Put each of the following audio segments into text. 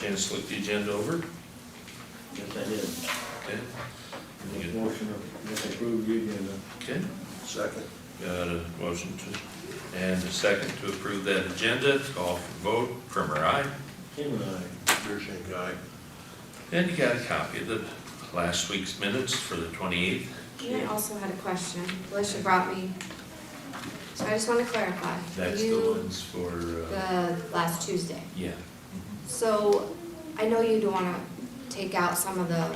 Chance to look the agenda over? Yes, I did. Okay. Make a motion to approve the agenda. Okay, Second. got a motion to, and a second to approve that agenda. Call for vote. Primer, aye. Tim and I. Deershank, aye. And you got a copy of the last week's minutes for the 28th. And I also had a question. Alicia brought me, so I just want to clarify. That's the You, ones for, the last Tuesday. yeah. So I know you don't want to take out some of the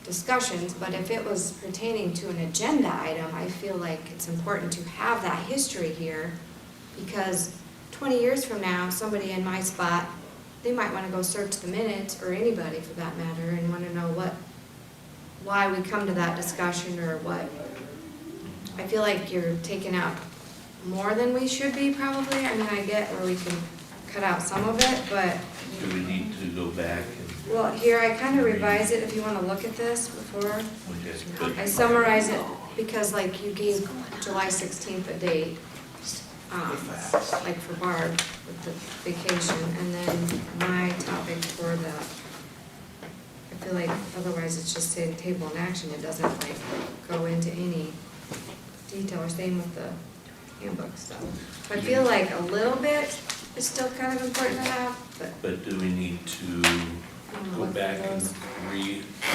discussions, but if it was pertaining to an agenda item, I feel like it's important to have that history here, because 20 years from now, somebody in my spot, they might want to go search the minutes, or anybody for that matter, and want to know why we come to that discussion, or what. I feel like you're taking out more than we should be, probably. I mean, I get where we can cut out some of it, but, Do we need to go back and, well, here, I kind of revised it if you want to look at this before. we just put, I summarize it because like you gave July 16th a date, like for Barb with the vacation, and then my topic for the, I feel like otherwise it's just saying table in action, it doesn't like go into any detail, or same with the handbook stuff. So I feel like a little bit is still kind of important to have, but do we need to go back and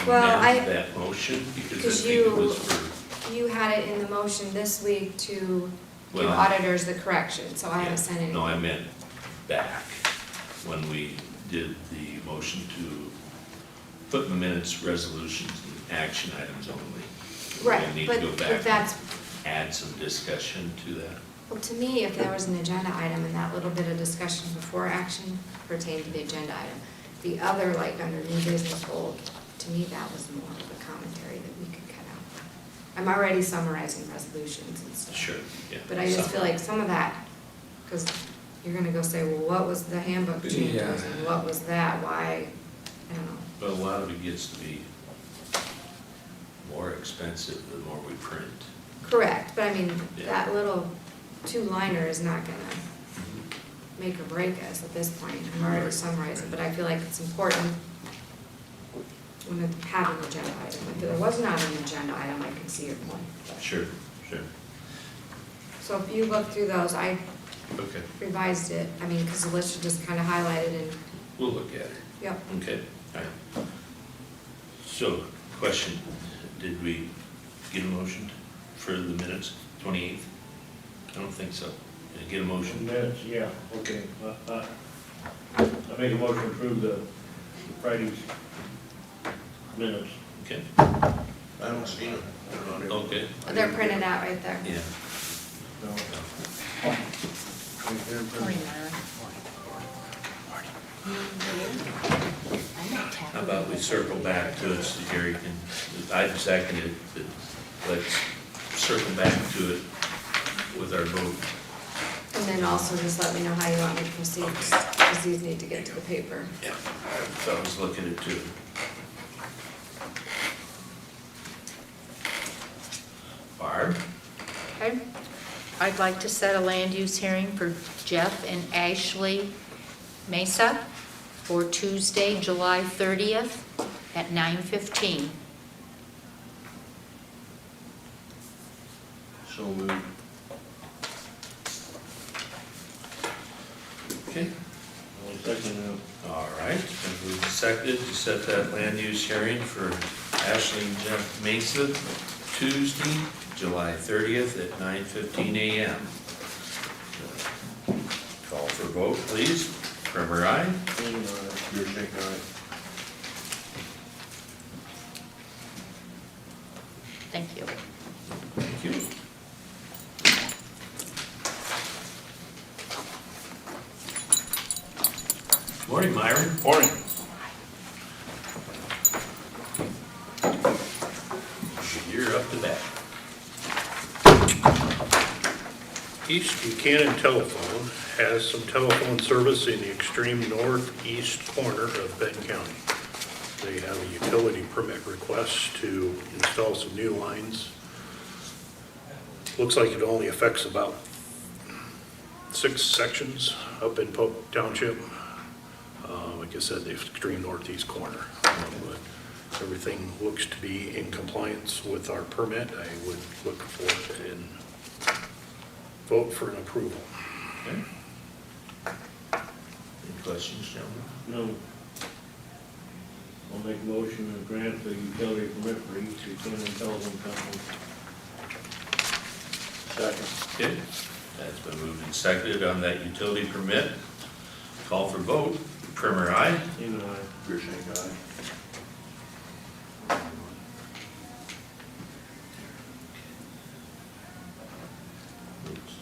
Well, re-amend that motion? Because I 'cause think it was for, you had it in the motion this week to give Well, auditors the correction, so I haven't sent anything. no, I meant back, when we did the motion to put in the minutes resolutions and action items only. Right, We need but to go if back that's, and add some discussion to that. well, to me, if there was an agenda item and that little bit of discussion before action pertained to the agenda item, the other, like under new business gold, to me, that was more of a commentary that we could cut out. I'm already summarizing resolutions and stuff. Sure, yeah. But I just feel like some of that, because you're gonna go say, well, what was the handbook changes, Yeah. and what was that, why, I don't know. But a lot of it gets to be more expensive the more we print. Correct, but I mean, Yeah. that little two-liner is not gonna make or break us at this point. I'm already summarizing, but I feel like it's important when it had an agenda item. If there was not an agenda item, I can see your point. Sure, sure. So if you look through those, I Okay, revised it, I mean, because Alicia just kind of highlighted and, we'll look at it. yep. Okay, all right. So, question, did we get a motion for the minutes, 28th? I don't think so. Did I get a motion? Minutes, yeah, okay. I make a motion to approve the Friday's minutes. Okay, I don't see them. They're not here. okay, They're printed out right there. yeah. No. How about we circle back to it so Gary can, I seconded it, but let's circle back to it with our vote. And then also just let me know how you want me to proceed, because these need to get to the paper. Yeah, I was looking at it too. Barb? Okay. I'd like to set a land use hearing for Jeff and Ashley Mesa for Tuesday, July 30th at 9:15. So moved. Okay. I'll second All right, and we've seconded to set that land use hearing for Ashley and Jeff Mesa, Tuesday, July 30th at 9:15 a.m. Call for vote, please. Primer, aye. Deershank, aye. Thank you. Thank you. Morning, Myron. Morning. You're up to bat. East Buchanan Telephone has some telephone service in the extreme northeast corner of Benton County. They have a utility permit request to install some new lines. Looks like it only affects about 6 sections up in Pope Township. like I said, the extreme northeast corner. But everything looks to be in compliance with our permit. I would look for it and vote for an approval. Okay. Any questions, gentlemen? No. I'll make a motion to grant the utility permit for East Buchanan Telephone Company. Second. Okay, that's been moved and seconded on that utility permit. Call for vote. Primer, aye. Seaman, aye. Your shank aye. Oops.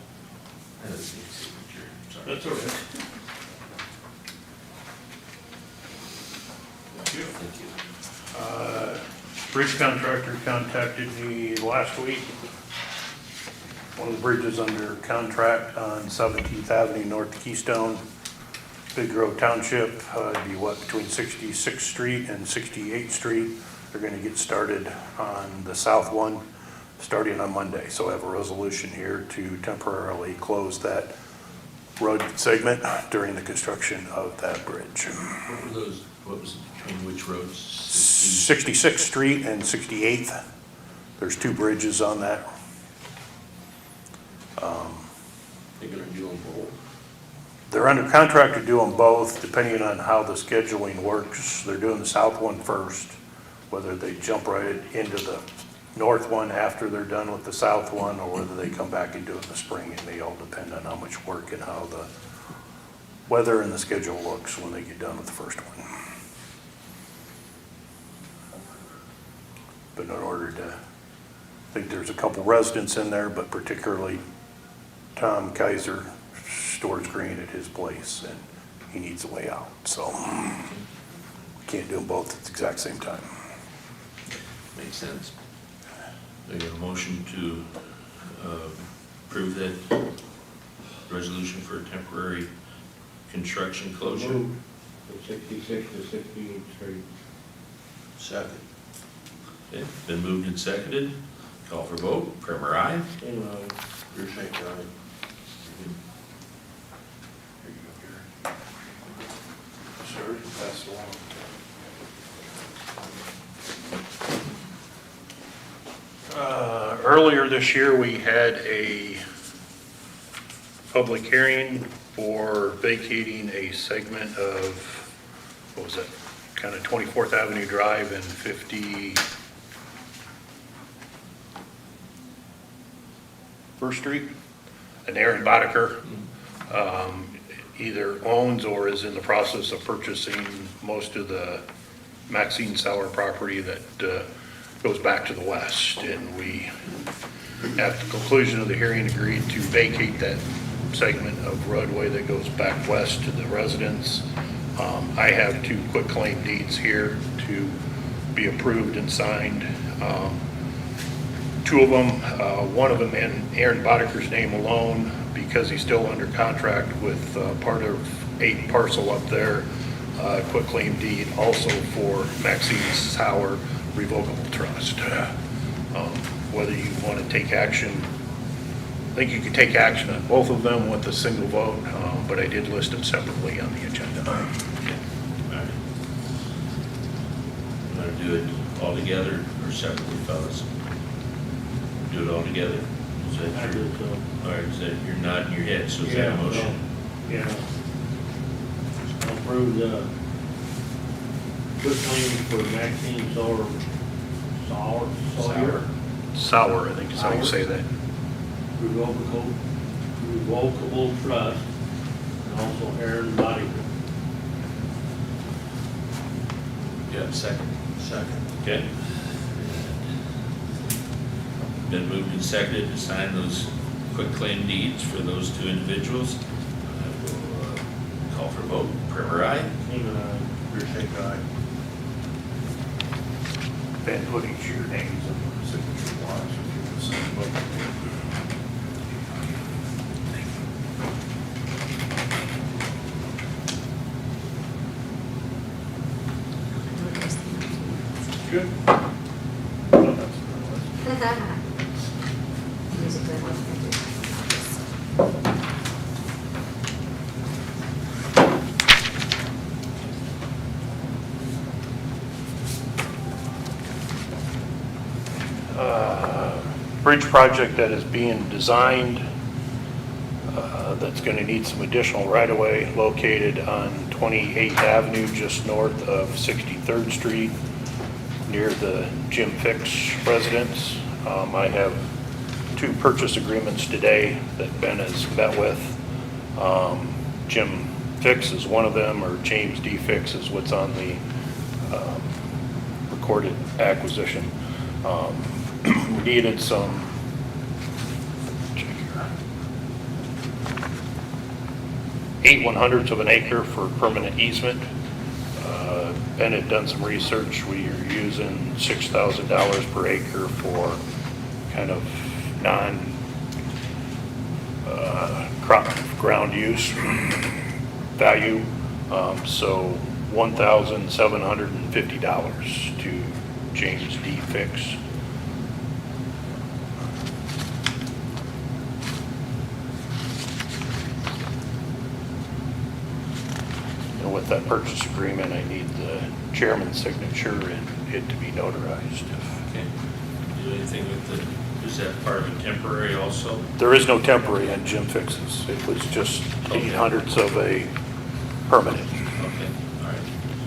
That doesn't need signature, sorry. That's all right. Thank you. Bridge contractor contacted me last week. One of the bridges under contract on 17th Avenue north to Keystone, Big Grove Township, it'd be what, between 66th Street and 68th Street. They're gonna get started on the south one, starting on Monday. So I have a resolution here to temporarily close that road segment during the construction of that bridge. What were those, what was it between which roads? 66th Street and 68th. There's two bridges on that. They're gonna do them both. They're under contract to do them both, depending on how the scheduling works. They're doing the south one first, whether they jump right into the north one after they're done with the south one, or whether they come back and do it in the spring. It may all depend on how much work and how the weather and the schedule looks when they get done with the first one. But in order to, I think there's a couple residents in there, but particularly Tom Kaiser stores grain at his place, and he needs a way out, so we can't do them both at the exact same time. Makes sense. We have a motion to approve that resolution for temporary construction closure. Move from 66 to 68th Street. Second. Okay, been moved and seconded. Call for vote. Primer, aye. Seaman, aye. Your shank aye. Sir, pass it along. Earlier this year, we had a public hearing for vacating a segment of, what was it, kind of 24th Avenue Drive and 51st Street. And Aaron Boddicker either owns or is in the process of purchasing most of the Maxine Sauer property that goes back to the west. And we, at the conclusion of the hearing, agreed to vacate that segment of roadway that goes back west to the residents. I have two quitclaim deeds here to be approved and signed. Two of them, one of them in Aaron Boddicker's name alone, because he's still under contract with part of 8 parcel up there, quitclaim deed also for Maxine Sauer Revocable Trust. Whether you want to take action, I think you could take action on both of them with a single vote, but I did list them separately on the agenda. Okay. All right. You want to do it all together or separately, fellas? Do it all together? Is I that do your, so. all right, is that, you're nodding your head, so is that a motion? Yeah. I'll approve the quitclaim for Maxine Sawyer. Sauer, I think is how you say that. Revocable trust, and also Aaron Boddicker. You have a second? Second. Okay. Been moved and seconded to sign those quitclaim deeds for those two individuals. I will call for a vote. Primer, aye. Seaman, aye. Your shank aye. Ben, put each of your names on the signature blocks if you can sign both. Good. Here's a good one. bridge project that is being designed that's going to need some additional right-of-way located on 28th Avenue, just north of 63rd Street, near the Jim Fix residence. I have 2 purchase agreements today that Ben has met with. Jim Fix is one of them, or James D. Fix is what's on the recorded acquisition. We needed some, check here, 8/100ths of an acre for permanent easement. Ben had done some research. We are using $6,000 per acre for kind of non-crop ground use value. So $1,750 to James D. Fix. And with that purchase agreement, I need the chairman's signature and it to be notarized. Okay. Do anything with the, is that part of a temporary also? There is no temporary on Jim Fix's. It was just 8/100ths of a permanent. Okay, all right.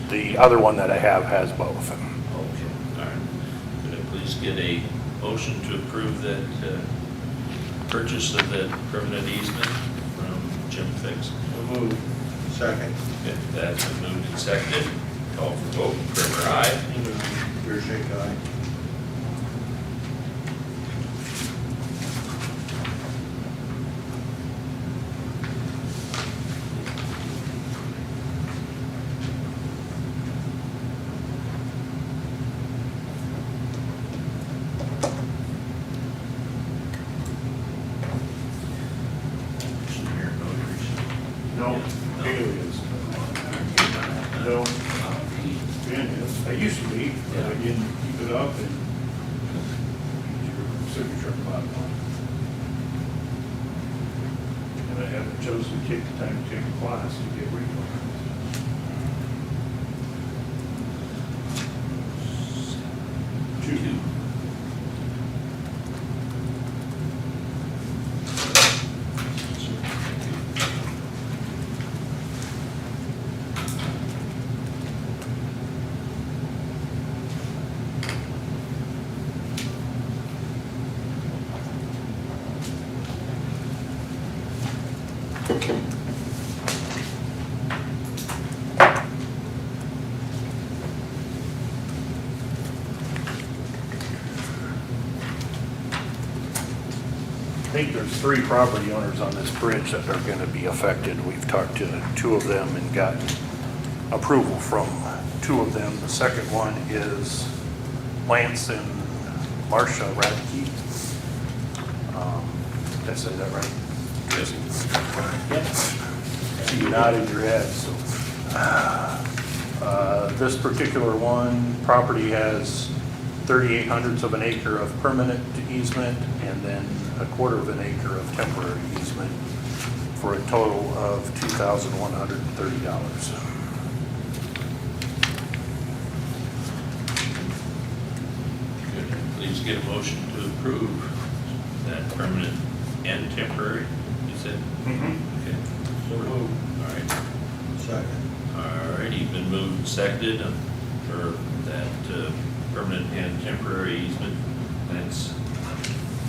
The other one that I have has both. Okay, all right. Could I please get a motion to approve that purchase of that permanent easement from Jim Fix? So moved. Second. Okay, that's been moved and seconded. Call for vote. Primer, aye. Pearson, aye. Here, notaries. No, Haley is. No, Ben is. I used to be, but I didn't keep it up and your signature on the bottom line. And I haven't chosen to take the time to take a class to get reborn. Two. I think there's 3 property owners on this bridge that are going to be affected. We've talked to 2 of them and gotten approval from 2 of them. The second one is Lance and Marcia Radke. Did I say that right? Yes. You nodded your head, so. This particular one, property has 3/800ths of an acre of permanent easement and then 1/4 of an acre of temporary easement for a total of $2,130. Could I please get a motion to approve that permanent and temporary, you said? Okay. So moved. All right. Second. All righty, been moved and seconded for that permanent and temporary easement. That's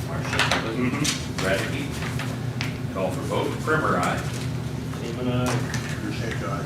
Marcia, Radke. Call for vote. Primer, aye. Seaman, aye. Pearson, aye.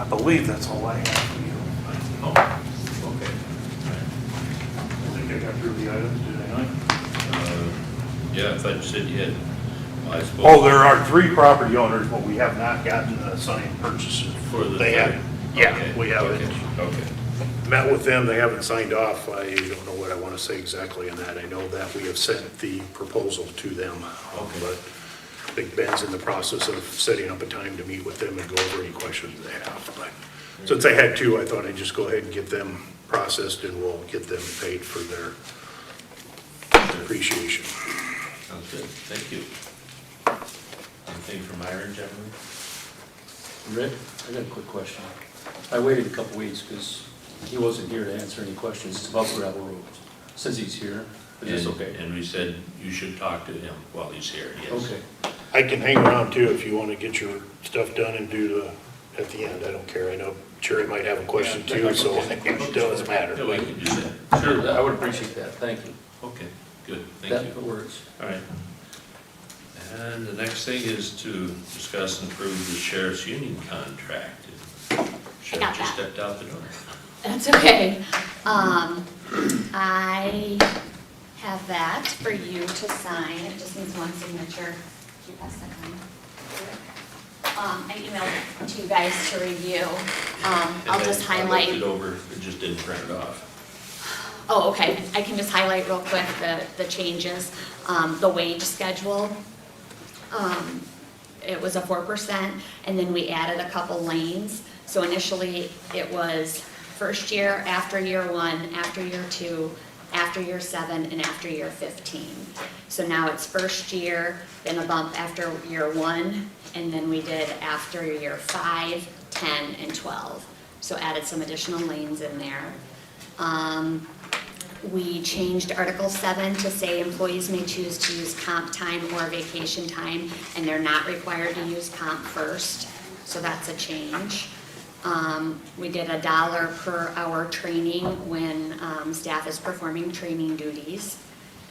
I believe that's all I have for you. Oh, okay. I think I got through the items, did I not? Yeah, I thought you said you had, well, I suppose. Oh, there are 3 property owners, but we have not gotten the signed purchases. For the They third? have, yeah, Okay, we haven't. Okay. Met with them, they haven't signed off. I don't know what I want to say exactly on that. I know that we have sent the proposal to them. Okay. But I think Ben's in the process of setting up a time to meet with them and go over any questions they have. But since I had 2, I thought I'd just go ahead and get them processed and we'll get them paid for their appreciation. Sounds good, thank you. Anything from Myron, gentlemen? Rick, I got a quick question. I waited a couple weeks because he wasn't here to answer any questions. It's about gravel roads. Says he's here, but it's And- okay. And we said you should talk to him while he's here, yes. Okay. I can hang around too if you want to get your stuff done and do at the end. I don't care. I know Cherry might have a question Yeah, too, so okay. it doesn't matter. Yeah, we can do that. Sure, I would appreciate that. Thank you. Okay, good, thank That you. works. All right. And the next thing is to discuss and approve the sheriff's union contract. Sheriff got just that. stepped out the door. That's okay. I have that for you to sign. It just needs one signature. Did you pass that on? I emailed it to you guys to review. And I'll then just I looked highlight. it over, it just didn't print it off. Oh, okay. I can just highlight real quick the changes. The wage schedule. It was a 4%, and then we added a couple lanes. So initially, it was first year, after year 1, after year 2, after year 7, and after year 15. So now it's first year, then a bump after year 1, and then we did after year 5, 10, and 12. So added some additional lanes in there. We changed Article 7 to say employees may choose to use comp time or vacation time, and they're not required to use comp first, so that's a change. We did $1 per hour training when staff is performing training duties.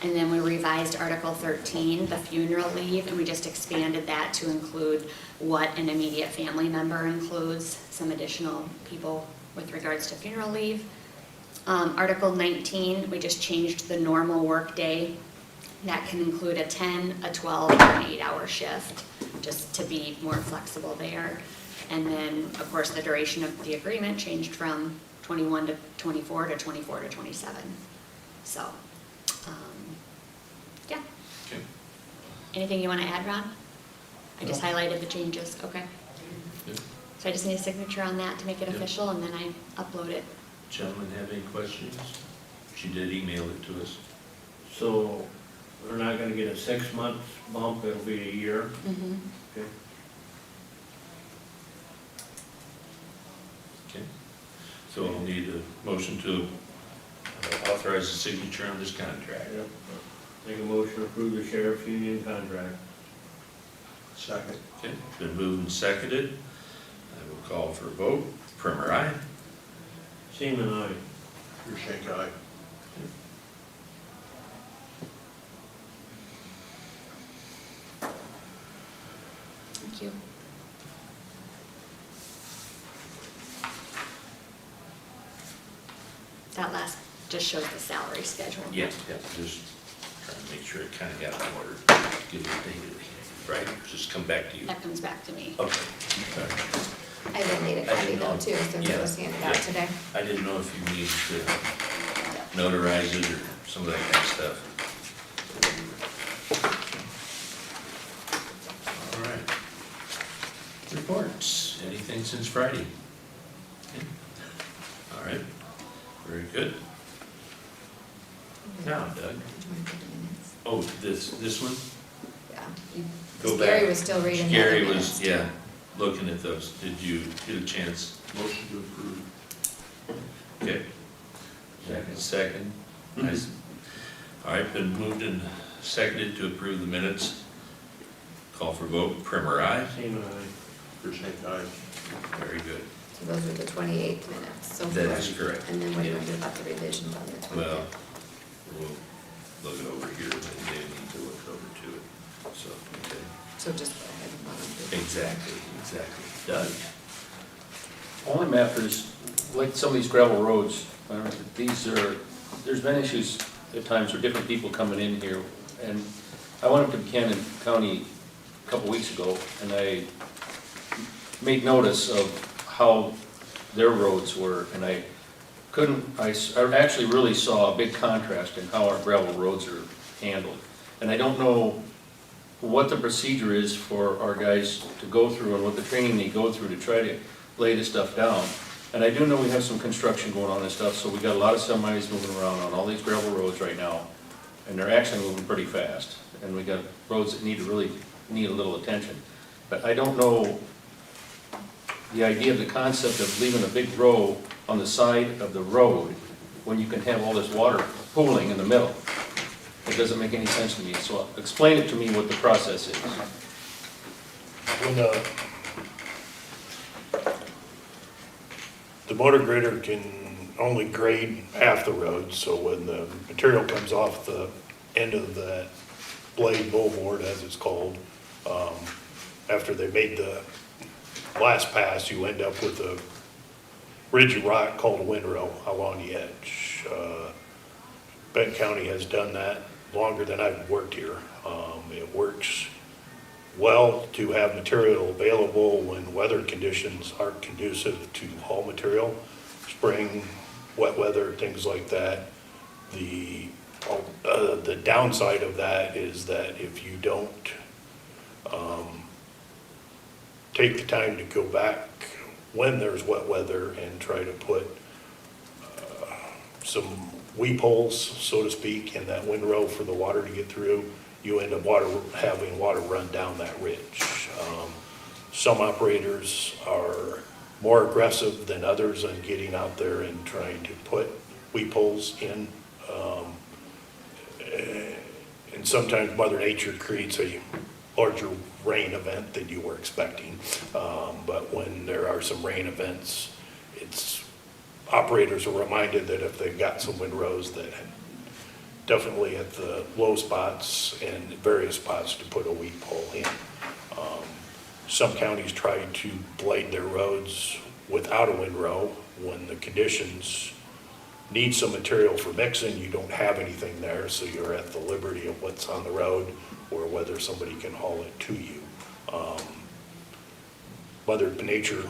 And then we revised Article 13, the funeral leave, and we just expanded that to include what an immediate family member includes, some additional people with regards to funeral leave. Article 19, we just changed the normal workday. That can include a 10, a 12, or an 8-hour shift, just to be more flexible there. And then, of course, the duration of the agreement changed from 21 to 24 to 24 to 27. So, yeah. Okay. Anything you want to add, Ron? I just highlighted the changes, okay. Good. So I just need a signature on that to make it Yep. official, and then I upload it. Gentlemen, have any questions? She did email it to us. So we're not gonna get a 6-month bump, it'll be a year. Mm-hmm. Okay. Okay. So I'll need a motion to authorize the signature on this contract. Yep. Make a motion to approve the sheriff's union contract. Second. Okay, it's been moved and seconded. I will call for a vote. Primer, aye. Seaman, aye. Pierce aye. Thank you. That last just shows the salary schedule. Yeah, just trying to make sure it kind of got in order. Get it dated, right? Just come back to you. That comes back to me. Okay. All right. I did need a I copy didn't though know. too, since Yeah, it was handed out yeah. today. I didn't know if you needed to notarize it or some of that kind of stuff. All right. Reports, anything since Friday? Okay. All right, very good. Now, Doug, Do you want to do the minutes? oh, this one? Yeah. you- Go Gary back. was still reading the Gary other was, minutes. yeah, looking at those. Did you get a chance? Motion to approve. Okay. Second. Nice. All right, been moved and seconded to approve the minutes. Call for vote. Primer, aye. Seaman, aye. Pierce aye. Very good. So those are the 28th minutes so That far. is correct. And then what do you want to do about the revisions on the 25th? Well, we'll look it over here, and they need to look over to it. So, okay. So just go ahead and vote on it. Exactly. Doug? All I'm after is, like some of these gravel roads, there's been issues at times where different people coming in here, and I went up to Buchanan County a couple weeks ago, and I made notice of how their roads were, and I actually really saw a big contrast in how our gravel roads are handled. And I don't know what the procedure is for our guys to go through and what the training they go through to try to lay this stuff down. And I do know we have some construction going on and stuff, so we got a lot of semis moving around on all these gravel roads right now, and they're actually moving pretty fast. And we got roads that really need a little attention. But I don't know the idea of the concept of leaving a big row on the side of the road when you can have all this water pooling in the middle. It doesn't make any sense to me, so explain it to me what the process is. When the motor grader can only grade half the road, so when the material comes off the end of that blade board, as it's called, after they made the last pass, you end up with a ridge of rock called a windrow along the edge. Benton County has done that longer than I've worked here. It works well to have material available when weather conditions aren't conducive to haul material. Spring, wet weather, things like that. The downside of that is that if you don't take the time to go back when there's wet weather and try to put some weep holes, so to speak, in that windrow for the water to get through, you end up having water run down that ridge. Some operators are more aggressive than others on getting out there and trying to put weep holes in. And sometimes Mother Nature creates a larger rain event than you were expecting. But when there are some rain events, operators are reminded that if they've got some windrows, that definitely at the low spots and various spots to put a weep hole in. Some counties try to blade their roads without a windrow. When the conditions need some material for mixing, you don't have anything there, so you're at the liberty of what's on the road or whether somebody can haul it to you. Mother Nature,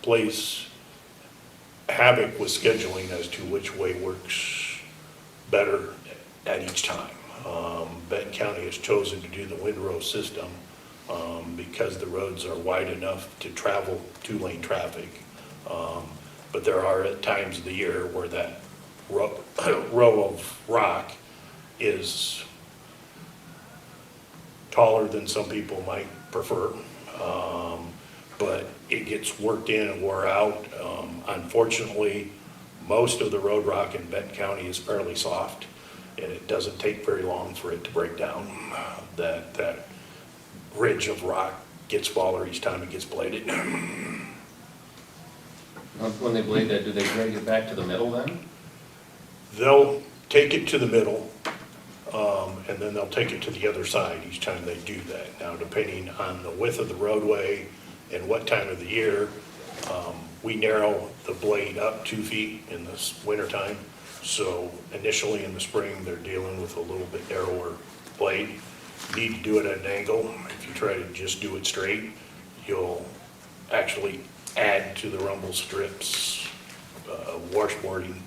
plays havoc with scheduling as to which way works better at each time. Benton County has chosen to do the windrow system because the roads are wide enough to travel two-lane traffic. But there are times of the year where that row of rock is taller than some people might prefer. But it gets worked in and wore out. Unfortunately, most of the road rock in Benton County is fairly soft, and it doesn't take very long for it to break down. That ridge of rock gets smaller each time it gets bladed. When they blade that, do they drag it back to the middle then? They'll take it to the middle, and then they'll take it to the other side each time they do that. Now, depending on the width of the roadway and what time of the year, we narrow the blade up 2 feet in the wintertime. So initially in the spring, they're dealing with a little bit narrower blade. You need to do it at an angle. If you try to just do it straight, you'll actually add to the rumble strips washboarding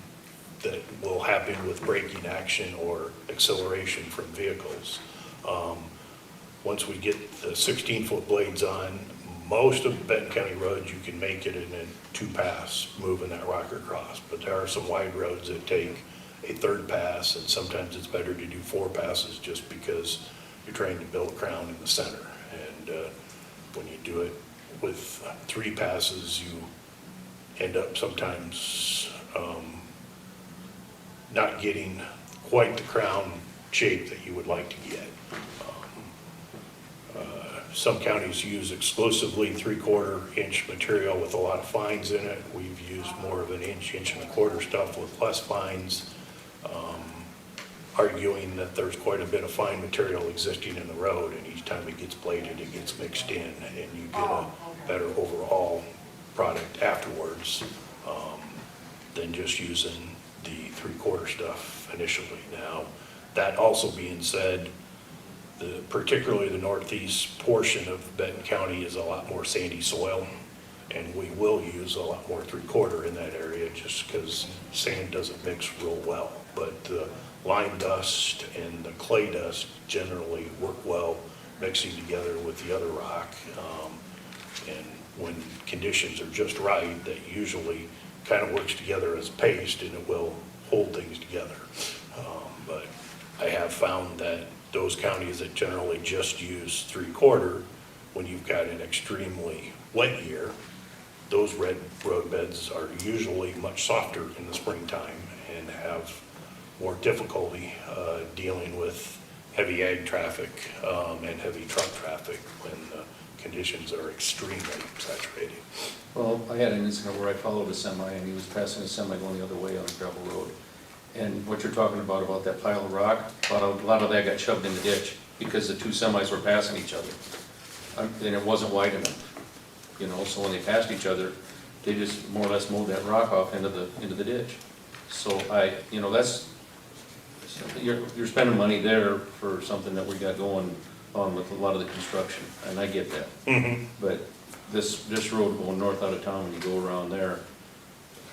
that will happen with braking action or acceleration from vehicles. Once we get the 16-foot blades on, most of Benton County roads, you can make it in a 2-pass, moving that rock across. But there are some wide roads that take a 3rd pass, and sometimes it's better to do 4 passes just because you're trying to build a crown in the center. And when you do it with 3 passes, you end up sometimes not getting quite the crown shape that you would like to get. Some counties use exclusively 3/4 inch material with a lot of fines in it. We've used more of an inch, 1.25 inch stuff with less fines, arguing that there's quite a bit of fine material existing in the road, and each time it gets bladed, it gets mixed in, and you get better overall product afterwards, than just using the three-quarter stuff initially. Now, that also being said, particularly the northeast portion of Benton County is a lot more sandy soil, and we will use a lot more three-quarter in that area just because sand doesn't mix real well. But the lime dust and the clay dust generally work well mixing together with the other rock. And when conditions are just right, that usually kind of works together as paste and it will hold things together. But I have found that those counties that generally just use three-quarter, when you've got an extremely wet year, those red road beds are usually much softer in the springtime and have more difficulty dealing with heavy ag traffic and heavy truck traffic when the conditions are extremely saturated. Well, I had an incident where I followed a semi and he was passing a semi going the other way on a gravel road. And what you're talking about that pile of rock, a lot of that got shoved in the ditch because the two semis were passing each other. And it wasn't wide enough, you know, so when they passed each other, they just more or less mowed that rock off into the ditch. So you know, you're spending money there for something that we got going on with a lot of the construction, and I get that. Mm-hmm. But this road going north out of town, when you go around there,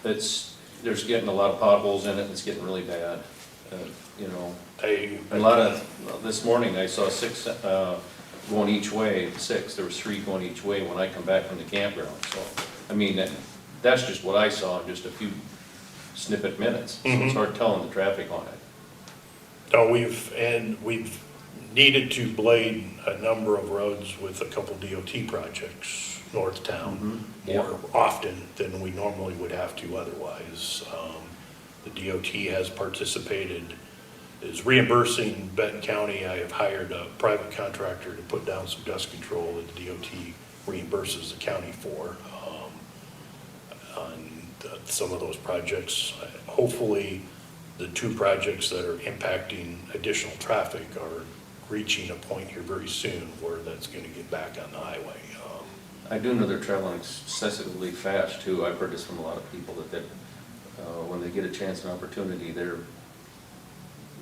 there's getting a lot of potholes in it, and it's getting really bad. You know, this morning I saw 6 going each way, 6, there was 3 going each way when I come back from the campground. So, I mean, that's just what I saw in just a few snippet minutes. So it's hard telling the traffic on it. No, we've needed to blade a number of roads with a couple DOT projects north town more often than we normally would have to otherwise. The DOT has participated, is reimbursing Benton County. I have hired a private contractor to put down some dust control that the DOT reimburses the county for on some of those projects. Hopefully, the 2 projects that are impacting additional traffic are reaching a point here very soon where that's going to get back on the highway. I do know they're traveling excessively fast too. I've heard this from a lot of people that when they get a chance and opportunity, they're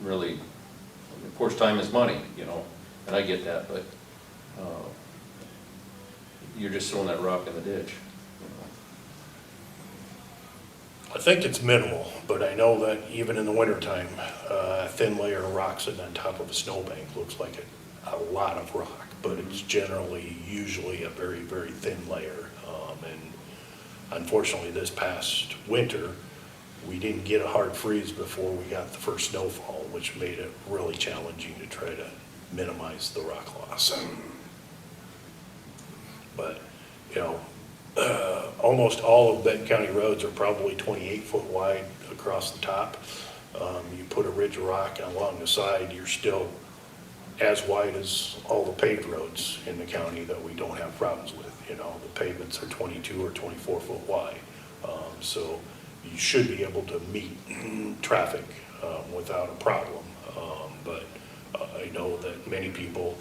really, of course, time is money, you know, and I get that, but you're just throwing that rock in the ditch. I think it's minimal, but I know that even in the wintertime, a thin layer of rock sitting on top of a snowbank looks like a lot of rock, but it's generally usually a very, very thin layer. And unfortunately, this past winter, we didn't get a hard freeze before we got the first snowfall, which made it really challenging to try to minimize the rock loss. But, you know, almost all of Benton County roads are probably 28 foot wide across the top. You put a ridge of rock along the side, you're still as wide as all the paved roads in the county that we don't have problems with. You know, the pavements are 22 or 24 foot wide. So you should be able to meet traffic without a problem. But I know that many people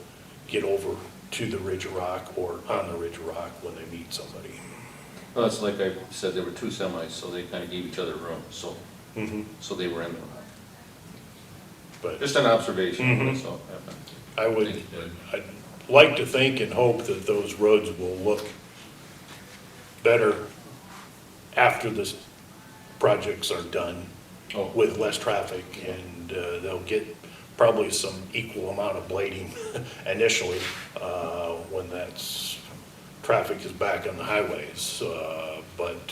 get over to the ridge of rock or on the ridge of rock when they meet somebody. Well, it's like I said, there were 2 semis, so they kind of gave each other room, so they were in the rock. But Just an observation, that's all. I'd like to think and hope that those roads will look better after the projects are done with less traffic, and they'll get probably some equal amount of blading initially when traffic is back on the highways. But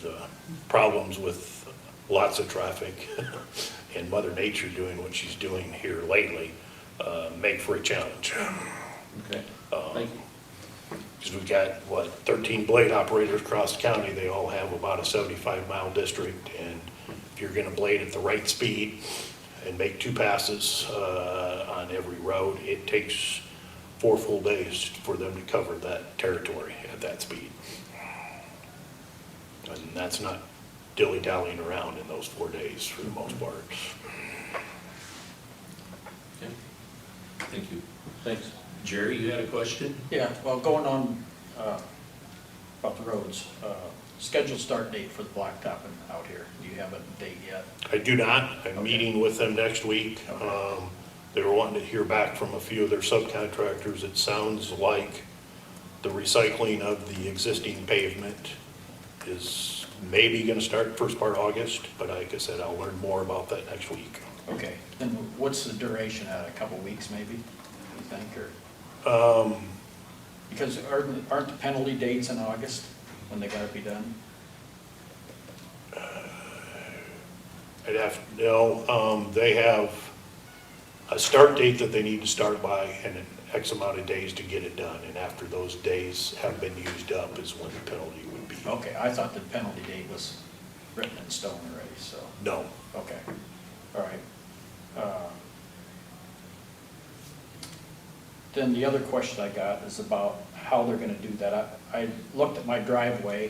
the problems with lots of traffic and Mother Nature doing what she's doing here lately make for a challenge. Okay, thank you. Because we've got, 13 blade operators across the county. They all have about a 75-mile district, and if you're gonna blade at the right speed and make 2 passes on every road, it takes 4 full days for them to cover that territory at that speed. And that's not dilly-dallying around in those 4 days for the most part. Okay. Thank you. Thanks. Jerry, you had a question? Yeah, well, going on about the roads. Scheduled start date for the blacktopping out here. Do you have a date yet? I do not. I'm Okay. meeting with them next week. Okay. They were wanting to hear back from a few of their subcontractors. It sounds like the recycling of the existing pavement is maybe gonna start first part of August, but like I said, I'll learn more about that next week. Okay, then what's the duration at, a couple weeks maybe, you think, or? Because aren't the penalty dates in August when they gotta be done? I'd have, no, they have a start date that they need to start by and an X amount of days to get it done. And after those days have been used up is when the penalty would be. Okay, I thought the penalty date was written in stone already, so, No. okay, all right. Then the other question I got is about how they're gonna do that. I looked at my driveway,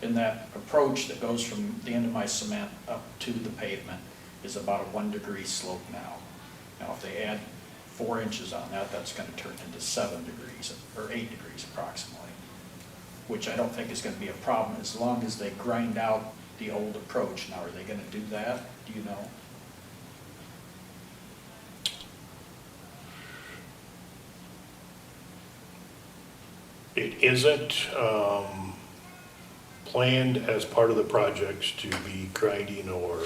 and that approach that goes from the end of my cement up to the pavement is about a 1 degree slope now. Now, if they add 4 inches on that, that's gonna turn into 7 degrees, or 8 degrees approximately, which I don't think is gonna be a problem as long as they grind out the old approach. Now, are they gonna do that? Do you know? It isn't planned as part of the projects to be grinding or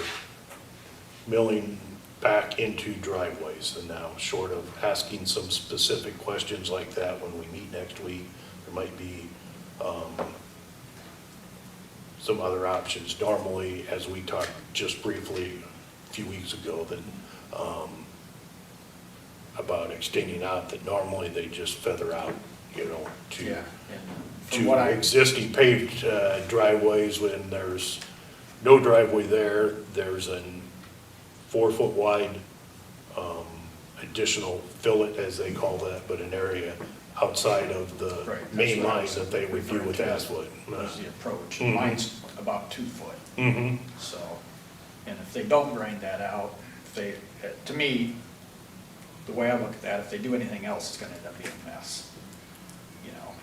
milling back into driveways. And now, short of asking some specific questions like that when we meet next week, there might be some other options. Normally, as we talked just briefly a few weeks ago, that about extending out, that normally they just feather out, you know, And from what to I, existing paved driveways. When there's no driveway there, there's a 4-foot wide additional fillet, as they call that, but an area outside of the Right, that's main what I line was that they would do with referring to. asphalt. was the approach. Mhm. Mine's about 2 foot. Mm-hmm. So, and if they don't grind that out, if they, to me, the way I look at that, if they do anything else, it's gonna end up being a mess. You know,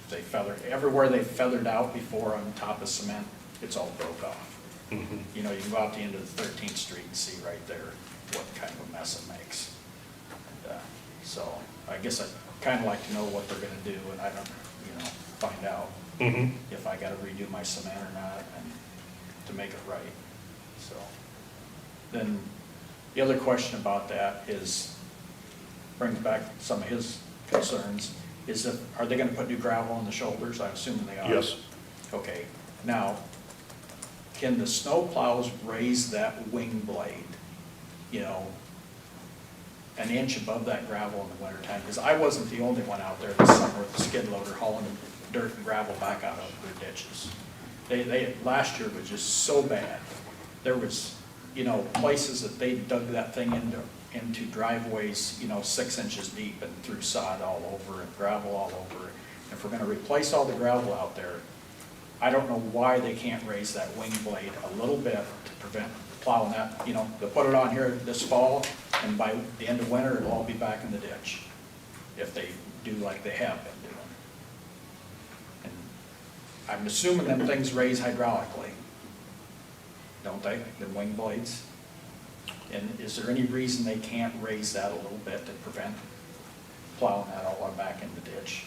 if they feather, everywhere they feathered out before on top of cement, it's all broke off. Mm-hmm. You know, you can go out the end of the 13th Street and see right there what kind of a mess it makes. And, so, I guess I'd kinda like to know what they're gonna do, and I don't, you know, find out Mm-hmm. if I gotta redo my cement or not, and to make it right, so. Then, the other question about that is, brings back some of his concerns, is if, are they gonna put new gravel on the shoulders? I'm assuming they are. Yes. Okay, now, can the snow plows raise that wing blade, you know, an inch above that gravel in the wintertime? Because I wasn't the only one out there this summer with the skid loader hauling dirt and gravel back out of their ditches. Last year was just so bad. There was, you know, places that they dug that thing into driveways, you know, 6 inches deep and threw sod all over and gravel all over. And if we're gonna replace all the gravel out there, I don't know why they can't raise that wing blade a little bit to prevent plowing that, you know, they'll put it on here this fall, and by the end of winter, it'll all be back in the ditch, if they do like they have been doing. And I'm assuming them things raise hydraulically, don't they, the wing blades? And is there any reason they can't raise that a little bit to prevent plowing that all back in the ditch?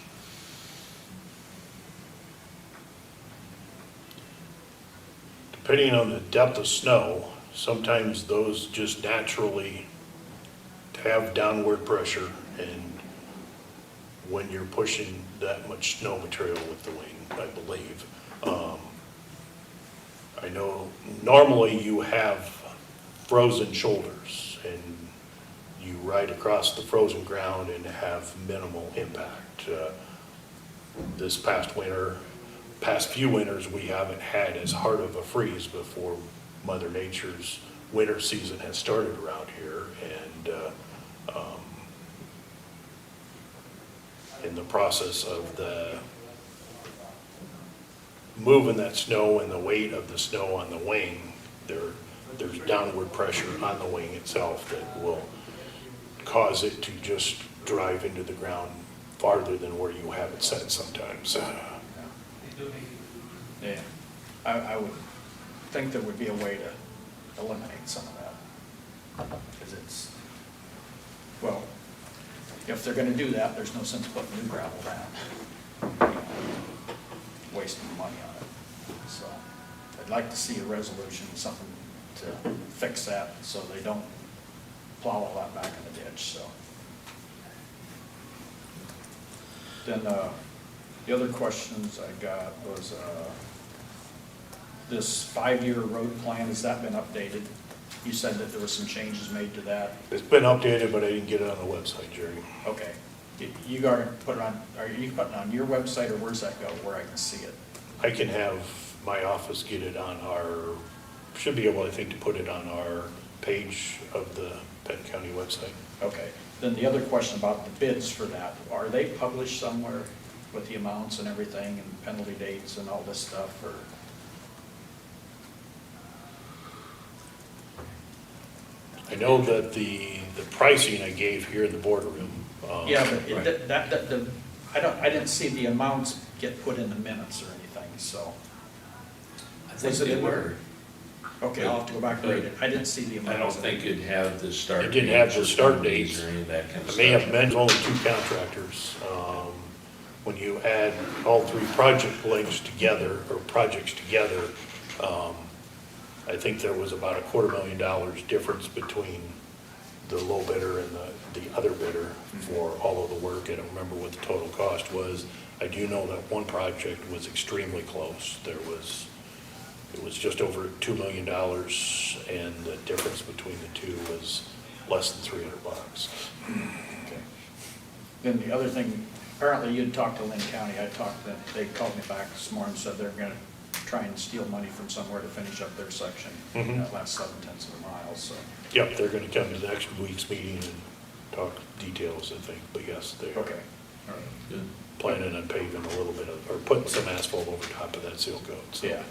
Depending on the depth of snow, sometimes those just naturally have downward pressure, and when you're pushing that much snow material with the wing, I believe. I know normally you have frozen shoulders, and you ride across the frozen ground and have minimal impact. This past winter, past few winters, we haven't had as hard of a freeze before Mother Nature's winter season has started around here. And in the process of the moving that snow and the weight of the snow on the wing, there's downward pressure on the wing itself that will cause it to just drive into the ground farther than where you have it set sometimes. Yeah, I would think there would be a way to eliminate some of that. Because it's, well, if they're gonna do that, there's no sense putting new gravel down. Wasting money on it. So I'd like to see a resolution, something to fix that so they don't plow all that back in the ditch, so. Then, the other questions I got was, this 5-year road plan, has that been updated? You said that there were some changes made to that. It's been updated, but I didn't get it on the website, Jerry. Okay. You got to put it on, are you putting it on your website, or where's that go, where I can see it? I can have my office get it on our, should be able, I think, to put it on our page of the Benton County website. Okay. Then the other question about the bids for that, are they published somewhere with the amounts and everything, and penalty dates and all this stuff, or? I know that the pricing I gave here in the boardroom. Yeah, but Right. I didn't see the amounts get put in the minutes or anything, so. I think Was it they in there? were. Okay, I'll have to go back and read it. I didn't see the I amounts. don't think it'd have the start. It didn't have dates the or start penalties dates. Or any of that kind of I stuff. may have meant only 2 contractors. When you add all 3 project links together, or projects together, I think there was about $250,000 difference between the low bidder and the other bidder for all of the work. I don't remember what the total cost was. I do know that one project was extremely close. It was just over $2 million, and the difference between the two was less than $300. Okay. Then the other thing, apparently you'd talked to Lynn County, they called me back this morning and said they're gonna try and steal money from somewhere to finish up their section, Mhm. that last 7/10 of a mile, so. Yep, they're gonna come to next week's meeting and talk details, I think, but yes, they're Okay, all right. Good. planning on paving a little bit of, or putting some asphalt over top of that seal coat, so. Yeah,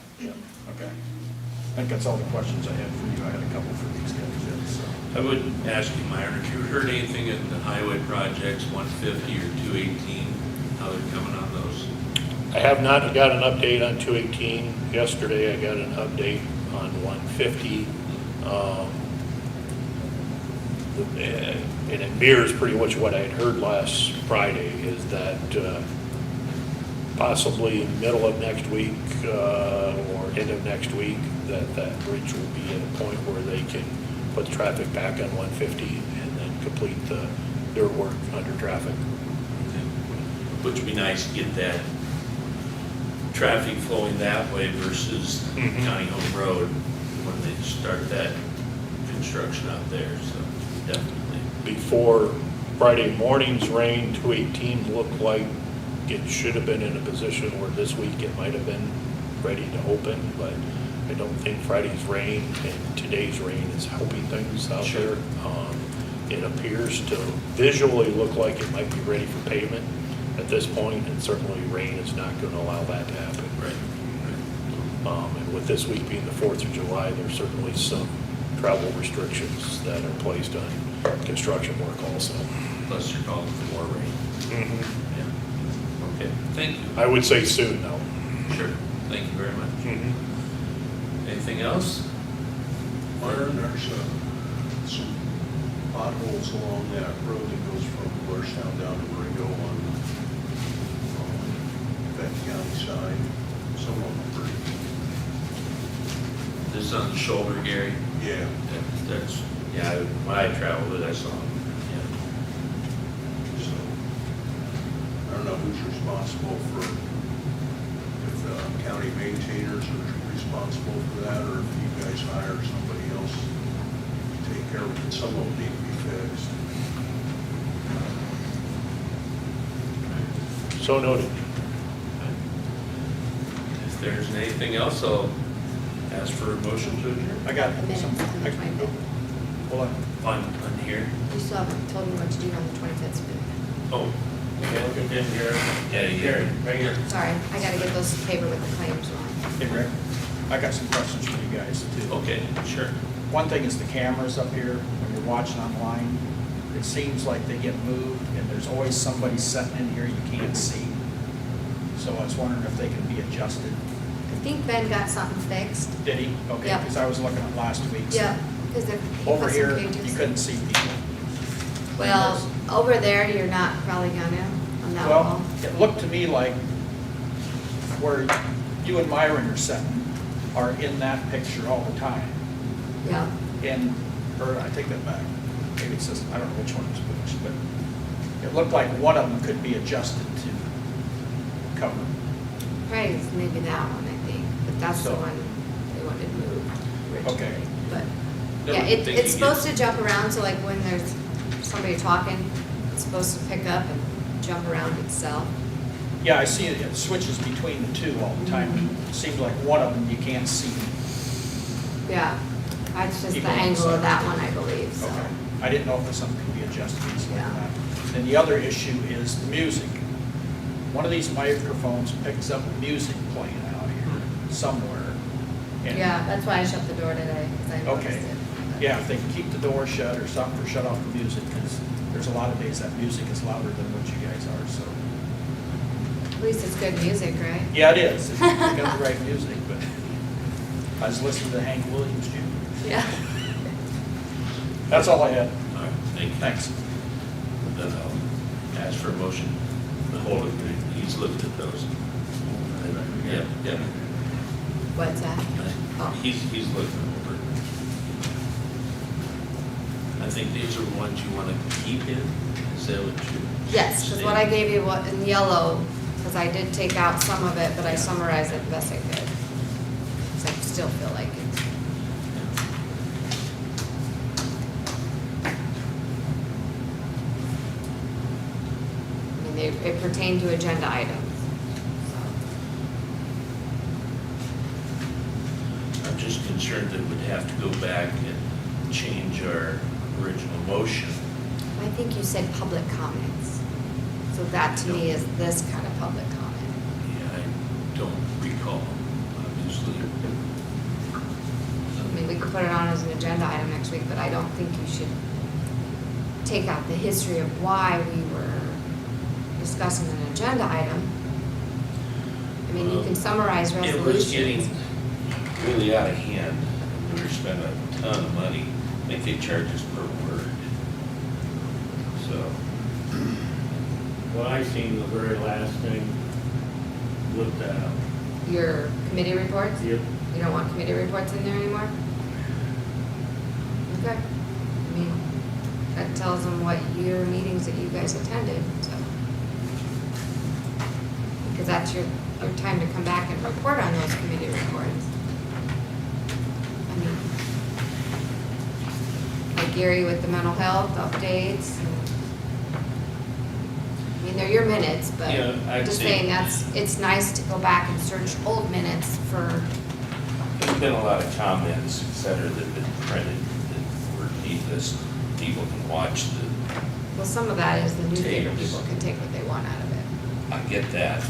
okay. I think that's all the questions I had for you. I had a couple for these guys, yeah, so. I would ask you, Myron, if you heard anything in the highway projects, 150 or 218, how they're coming on those? I have not got an update on 218. Yesterday, I got an update on 150. And it mirrors pretty much what I had heard last Friday, is that possibly middle of next week or end of next week, that bridge will be at a point where they can put the traffic back on 150 and then complete the dirt work under traffic. Which would be nice to get that traffic flowing that way versus Mhm. County Home Road when they start that construction out there, so definitely. Before Friday morning's rain, 218 looked like it should have been in a position where this week it might have been ready to open, but I don't think Friday's rain and today's rain is helping things out Sure. there. It appears to visually look like it might be ready for pavement at this point, and certainly rain is not going to allow that to happen. Right. And with this week being the 4th of July, there's certainly some travel restrictions that are placed on construction work also. Plus you're calling for more rain. Yeah. Okay, thank you. I would say soon, though. Sure, thank you very much. Anything else? Myron, there's some potholes along that road that goes from Blairstown down to Ringo on Benton County side. Some of them are pretty deep. This is on the shoulder, Gary? Yeah. That's, yeah, when I traveled it, I saw them. So, I don't know who's responsible for, if the county maintainers are responsible for that, or if you guys hire somebody else to take care of it. Some of them need to be fixed. So noted. If there's anything else, I'll ask for a motion to adjourn. I got The minutes some, on the 25th. hold on. On here? You still haven't told me what to do on the 25th. Oh, Okay, look at them here. yeah, Here, right here. Sorry, I gotta get those paper with the claims on. Hey, Rick, I got some questions for you guys too. Okay, sure. One thing is the cameras up here, when you're watching online, it seems like they get moved, and there's always somebody sitting in here you can't see. So I was wondering if they can be adjusted. I think Ben got something fixed. Did he? Okay, Yep. because I was looking at last week's. Yeah, because he Over put some here, pages. you couldn't see people. Well, over there, you're not probably gonna, on that Well, wall. it looked to me like where you and Myron are sitting are in that picture all the time. Yeah, Or I take that back. Maybe it says, I don't know which one was which, but it looked like one of them could be adjusted to cover. probably it's maybe that one, I think, but that's the So- one they wanted moved Okay. originally. But, No, yeah, I think it's you supposed to jump around, so like when there's somebody talking, it's supposed to pick up and jump around itself. Yeah, I see it switches between the two all the time. It seems like one of them you can't see. Yeah, that's just the People angle of inside. that one, I believe, so. Okay. I didn't know if there's something could be adjusted easily Yeah. or not. And the other issue is the music. One of these microphones picks up music playing out here somewhere. And- Yeah, that's why I shut the door today, because I noticed Okay. it. Yeah, if they can keep the door shut or something, or shut off the music, because there's a lot of days that music is louder than what you guys are, so. At least it's good music, right? Yeah, it is. It's got the right music, but I was listening to Hank Williams Jr. Yeah. That's all I had. All right, thank you. Thanks. Then I'll ask for a motion. Hold it, he's looked at those. Yeah, yeah. What's that? Oh. He's looked them over. I think these are the ones you want to keep in, is that what you? Yes, because what I gave you what in yellow, because I did take out some of it, but I summarized it the best I could. So I still feel like it's. I mean, it pertained to agenda items. I'm just concerned that we'd have to go back and change our original motion. I think you said public comments. So that to me is this kind of public comment. Yeah, I don't recall, obviously. I mean, we could put it on as an agenda item next week, but I don't think you should take out the history of why we were discussing an agenda item. I mean, you can summarize It was resolutions. getting really out of hand. We were spending a ton of money. I think they charge us per word. So, What I seen, the very last thing, looked at, Your committee reports? yep, You don't want committee reports in there anymore? Okay. I mean, that tells them what your meetings that you guys attended, so. Because that's your time to come back and report on those committee reports. I mean, like Gary with the mental health updates. I mean, they're your minutes, but Yeah, I'm I'd just say- saying it's nice to go back and search old minutes for, there's been a lot of comments, et cetera, that have been printed that were needless. People can watch the, well, some of that is the newspaper Tapes. people can take what they want out of it. I get that,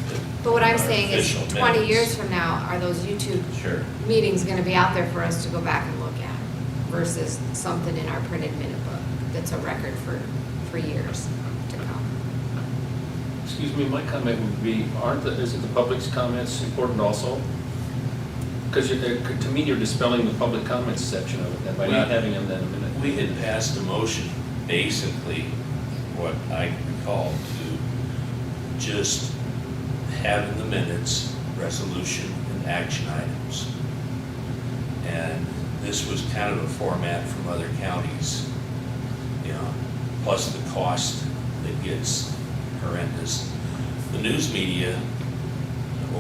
But what I'm our saying is, official 20 minutes- years from now, are those YouTube Sure. meetings gonna be out there for us to go back and look at versus something in our printed minute book that's a record for years to come? Excuse me, my comment would be, isn't the public's comments important also? Because to me, you're dispelling the public comments section of it, and by not having them then a minute. We had passed a motion, basically, what I recall, to just have in the minutes resolution and action items. And this was kind of a format from other counties, you know, plus the cost that gets horrendous. The news media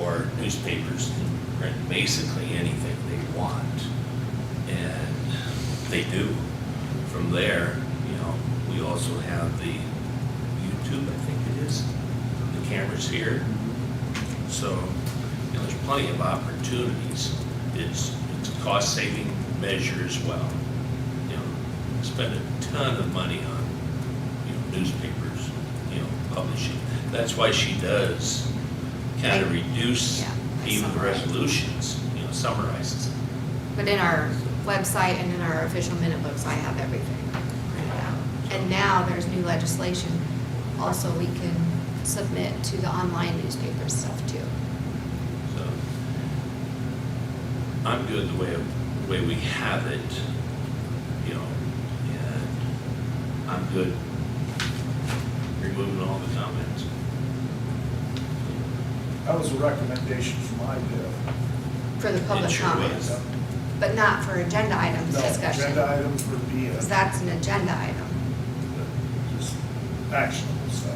or newspapers can print basically anything they want, and they do. From there, you know, we also have the YouTube, I think it is, the cameras here. So, you know, there's plenty of opportunities. It's a cost-saving measure as well. You know, spend a ton of money on, you know, newspapers, you know, publishing. That's why she does kind of reduce Yeah, even summarize. resolutions, you know, summarizes it. But in our website and in our official minute books, I have everything printed out. And now there's new legislation. Also, we can submit to the online newspaper stuff too. So, I'm good the way we have it, you know, and I'm good removing all the comments. That was a recommendation from IBIB. For the public It sure comments, was. but not for agenda items No, discussion. agenda items would be Because that's an agenda item. just actionable stuff.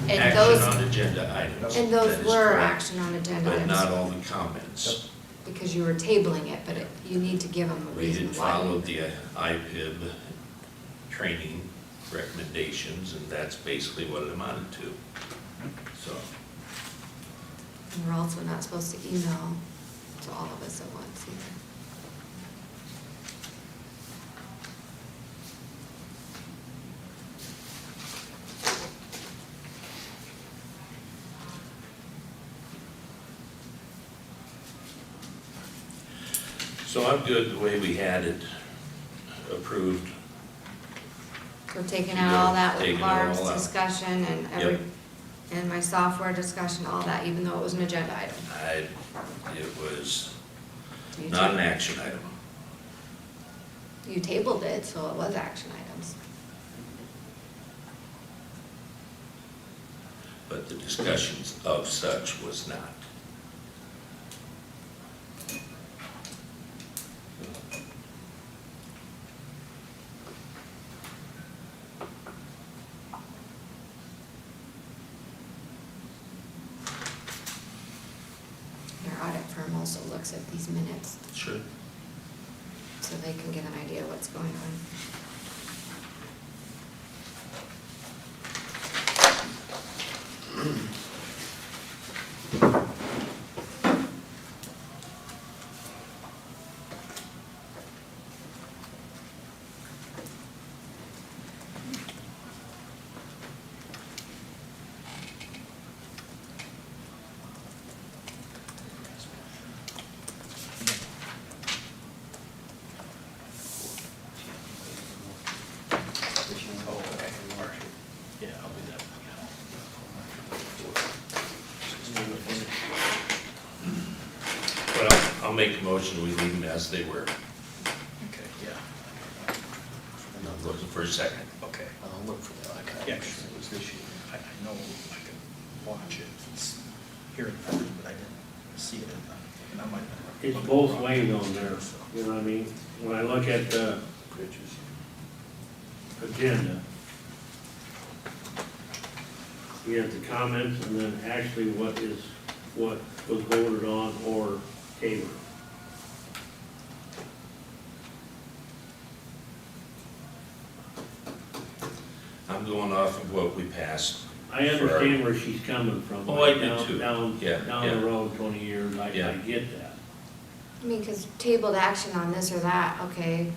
And Action those, on agenda items. and that those is were correct, action on agenda But not items. all the comments. Because you were tabling it, but you need to give them a We reason had why. followed the IPIB training recommendations, and that's basically what it amounted to. So, And we're also not supposed to email to all of us at once either. so I'm good the way we had it approved. We're taking out all that with Taking it Barb's all out. discussion and Yep. and my software discussion, all that, even though it was an agenda item. It was You not ta- an action item. You tabled it, so it was action items. But the discussions of such was not. Your audit firm also looks at these minutes, Sure. so they can get an idea of what's going on. Oh, okay, all right. Yeah, I'll do that. Well, I'll make a motion, we leave them as they were. Okay, yeah, And I'm looking for a second. okay. I'll look for that. I can't Yeah, remember if it was this year. I know I can watch it, it's here in front of me, but I didn't see it in the, and I might. It's both ways on there, you know what I mean? When I look at the Pictures. agenda, you have the comments and then actually what was voted on or tabled. I'm going off of what we passed. I understand where she's coming from. Oh, I do Down- too. Down, Yeah, down yeah. the road 20 years, I Yeah. get that. I mean, because tabled action on this or that, okay.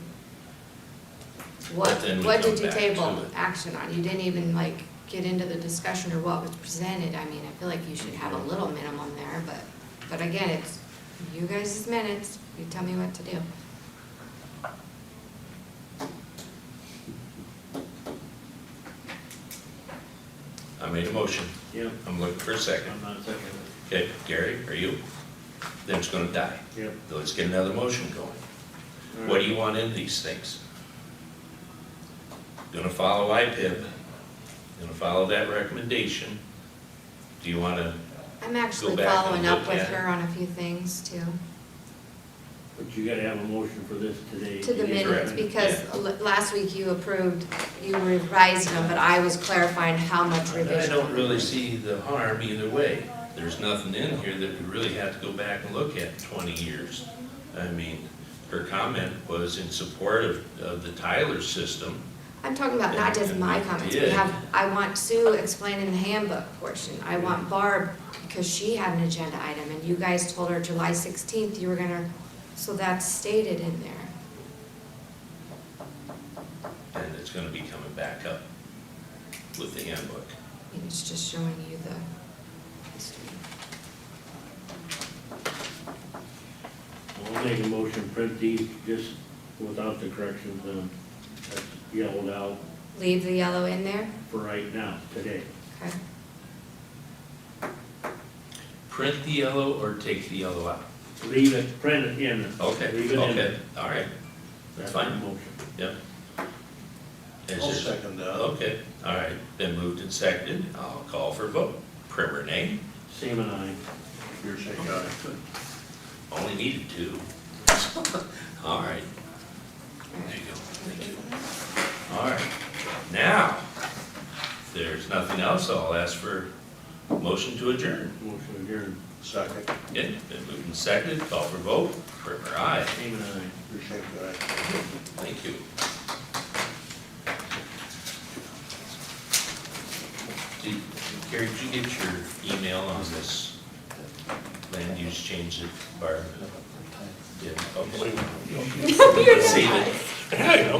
What, But then we what come did you back table to it. action on? You didn't even like get into the discussion or what was presented. I mean, I feel like you should have a little minimum there, but again, it's you guys' minutes. You tell me what to do. I made a motion. Yep, I'm looking for a second. I'm not second. Okay, Gary, are you? Then it's gonna die. Yep. Let's get another motion going. What do you want in these things? Gonna follow IPIB, gonna follow that recommendation. Do you wanna, I'm actually back and following up look with at it. her on a few things too. But you gotta have a motion for this today. To the You get minutes, it. because last week you approved, you revised them, but I was clarifying how much I revision. don't really see the harm either way. There's nothing in here that we really have to go back and look at in 20 years. I mean, her comment was in support of the Tyler system. I'm talking about not just my And we comments, we did. have, I want Sue explaining the handbook portion, I want Barb, because she had an agenda item, and you guys told her July 16th you were gonna, so that's stated in there. And it's gonna be coming back up with the handbook. I mean, it's just showing you the history. I'll make a motion, print these just without the corrections, that's yellowed out, Leave the yellow in there? for right now, today. Okay. Print the yellow or take the yellow out? Leave it, print it in. Okay, Leave it in. okay, all right, That's fine. my motion. yep. Is I'll there- second that. Okay, all right, been moved and seconded, I'll call for a vote. Primer, nay? Seaman, aye. You're saying aye. Only needed two. All right. There you go, thank you. All right, now, if there's nothing else, I'll ask for motion to adjourn. Motion adjourned. Second. Okay, been moved and seconded, call for vote. Primer, aye. Seaman, aye. You're saying aye. Thank you. Did, Gary, did you get your email on this land use change that Barb did? Okay. Believe it. Save it. Yeah,